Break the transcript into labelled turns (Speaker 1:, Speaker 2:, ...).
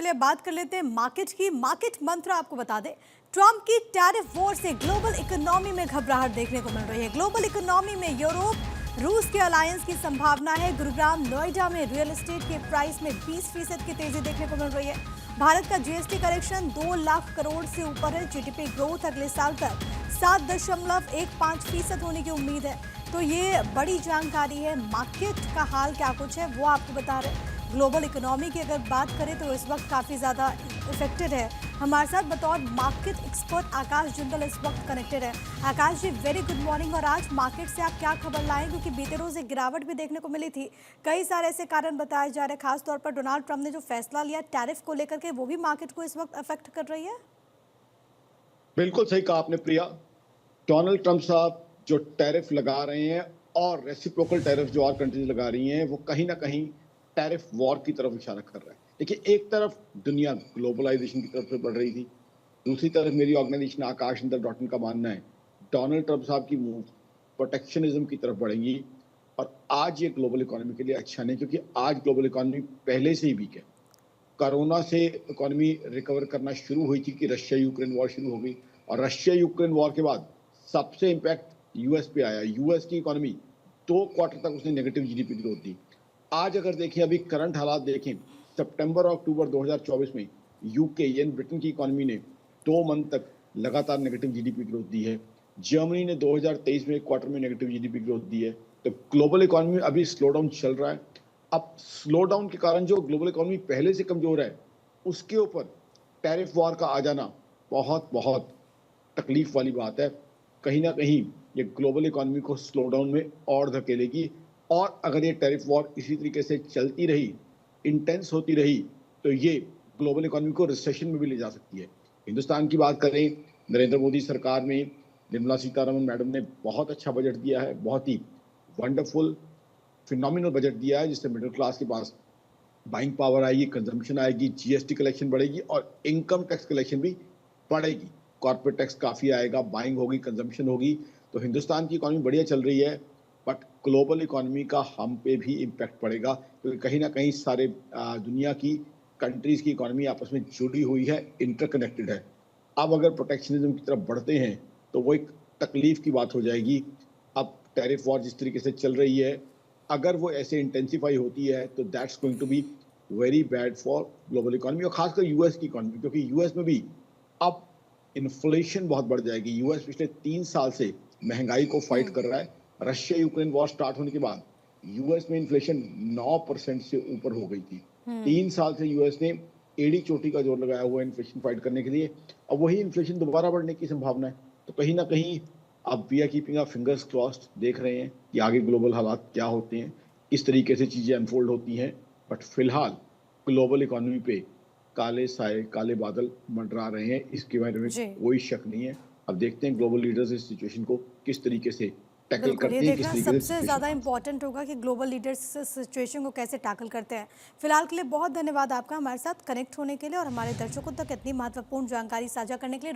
Speaker 1: चलिए बात कर लेते हैं मार्केट की। मार्केट मंत्र आपको बता दें, ट्रंप की टैरिफ वॉर से ग्लोबल इकोनॉमी में घबराहट देखने को मिल रही है। ग्लोबल इकोनॉमी में यूरोप, रूस के अलायंस की संभावना है। गुरुग्राम, नोएडा में रियल एस्टेट के प्राइस में 20% की तेजी देखने को मिल रही है। भारत का जीएसटी कलेक्शन 2 लाख करोड़ से ऊपर है। जीडीपी ग्रोथ अगले साल तक 7.15% होने की उम्मीद है। तो ये बड़ी जानकारी है। मार्केट का हाल क्या कुछ है वो आपको बता रहे हैं। ग्लोबल इकोनॉमी की अगर बात करें तो इस वक्त काफ़ी ज़्यादा इफेक्टेड है। हमारे साथ बतौर मार्केट एक्सपर्ट आकाश जिंदल इस वक्त कनेक्टेड है। आकाश जी, वेरी गुड मॉर्निंग। और आज मार्केट से आप क्या खबर लाएं, क्योंकि बीते रोज एक गिरावट भी देखने को मिली थी। कई सारे ऐसे कारण बताए जा रहे हैं, खासतौर पर डोनाल्ड ट्रंप ने जो फैसला लिया टैरिफ को लेकर के, वो भी मार्केट को इस वक्त अफेक्ट कर रही है।
Speaker 2: बिल्कुल सही कहा आपने प्रिया। डोनाल्ड ट्रंप साहब जो टैरिफ लगा रहे हैं और रेसिप्रोकल टैरिफ जो और कंट्रीज लगा रही हैं, वो कहीं ना कहीं टैरिफ वॉर की तरफ इशारा कर रहा है। देखिए, एक तरफ दुनिया ग्लोबलाइजेशन की तरफ से बढ़ रही थी, दूसरी तरफ मेरी ऑर्गेनाइजेशन आकाश.in का मानना है डोनाल्ड ट्रंप साहब की मूव प्रोटेक्शनिज्म की तरफ बढ़ेंगी। और आज ये ग्लोबल इकोनॉमी के लिए अच्छा नहीं, क्योंकि आज ग्लोबल इकोनॉमी पहले से ही वीक है। कोरोना से इकोनॉमी रिकवर करना शुरू हुई थी कि रशिया यूक्रेन वॉर शुरू हो गई, और रशिया यूक्रेन वॉर के बाद सबसे इम्पैक्ट यूएस पे आया। यूएस की इकोनॉमी 2 क्वार्टर तक उसने नेगेटिव जीडीपी ग्रोथ दी। आज अगर देखें, अभी करंट हालात देखें, सितंबर और अक्टूबर 2024 में यूके यानी ब्रिटेन की इकोनॉमी ने 2 मंथ तक लगातार नेगेटिव जीडीपी ग्रोथ दी है। जर्मनी ने 2023 में एक क्वार्टर में नेगेटिव जीडीपी ग्रोथ दी है। तो ग्लोबल इकोनॉमी में अभी स्लो डाउन चल रहा है। अब स्लो डाउन के कारण जो ग्लोबल इकोनॉमी पहले से कमजोर है, उसके ऊपर टैरिफ वॉर का आ जाना बहुत बहुत तकलीफ वाली बात है। कहीं ना कहीं ये ग्लोबल इकोनॉमी को स्लो डाउन में और धकेलेगी। और अगर ये टैरिफ वॉर इसी तरीके से चलती रही, इंटेंस होती रही, तो ये ग्लोबल इकोनॉमी को रिसेशन में भी ले जा सकती है। हिंदुस्तान की बात करें, नरेंद्र मोदी सरकार में निर्मला सीतारमण मैडम ने बहुत अच्छा बजट दिया है, बहुत ही वंडरफुल फिनोमिनल बजट दिया है, जिससे मिडिल क्लास के पास बाइंग पावर आएगी, कंजम्पशन आएगी, जीएसटी कलेक्शन बढ़ेगी और इनकम टैक्स कलेक्शन भी बढ़ेगी। कॉर्पोरेट टैक्स काफ़ी आएगा, बाइंग होगी, कंजम्पशन होगी। तो हिंदुस्तान की इकोनॉमी बढ़िया चल रही है, बट ग्लोबल इकोनॉमी का हम पे भी इम्पैक्ट पड़ेगा, क्योंकि कहीं ना कहीं सारे दुनिया की कंट्रीज की इकोनॉमी आपस में जुड़ी हुई है, इंटरकनेक्टेड है। अब अगर प्रोटेक्शनिज्म की तरफ बढ़ते हैं तो वो एक तकलीफ की बात हो जाएगी। अब टैरिफ वॉर जिस तरीके से चल रही है, अगर वो ऐसे इंटेंसिफाई होती है तो that's going to be very bad for global economy, और खासकर यूएस की इकोनॉमी, क्योंकि यूएस में भी अब इन्फ्लेशन बहुत बढ़ जाएगी। यूएस पिछले 3 साल से महंगाई को फाइट कर रहा है। रशिया यूक्रेन वॉर स्टार्ट होने के बाद यूएस में इन्फ्लेशन 9% से ऊपर हो गई थी। 3 साल से यूएस ने एड़ी चोटी का जोर लगाया हुआ है इन्फ्लेशन फाइट करने के लिए। अब वही इन्फ्लेशन दोबारा बढ़ने की संभावना है। तो कहीं ना कहीं अब we are keeping our fingers crossed, देख रहे हैं कि आगे ग्लोबल हालात क्या होते हैं, इस तरीके से चीजें अनफोल्ड होती हैं। बट फिलहाल ग्लोबल इकोनॉमी पे काले साए, काले बादल मंडरा रहे हैं, इसके बारे में कोई शक नहीं है। अब देखते हैं ग्लोबल लीडर्स इस सिचुएशन को किस तरीके से टैकल करते हैं, किस तरीके से
Speaker 1: सबसे ज़्यादा इंपॉर्टेंट होगा कि ग्लोबल लीडर्स सिचुएशन को कैसे टैकल करते हैं। फिलहाल के लिए बहुत धन्यवाद आपका हमारे साथ कनेक्ट होने के लिए और हमारे दर्शकों तक इतनी महत्वपूर्ण जानकारी साझा करने के लिए।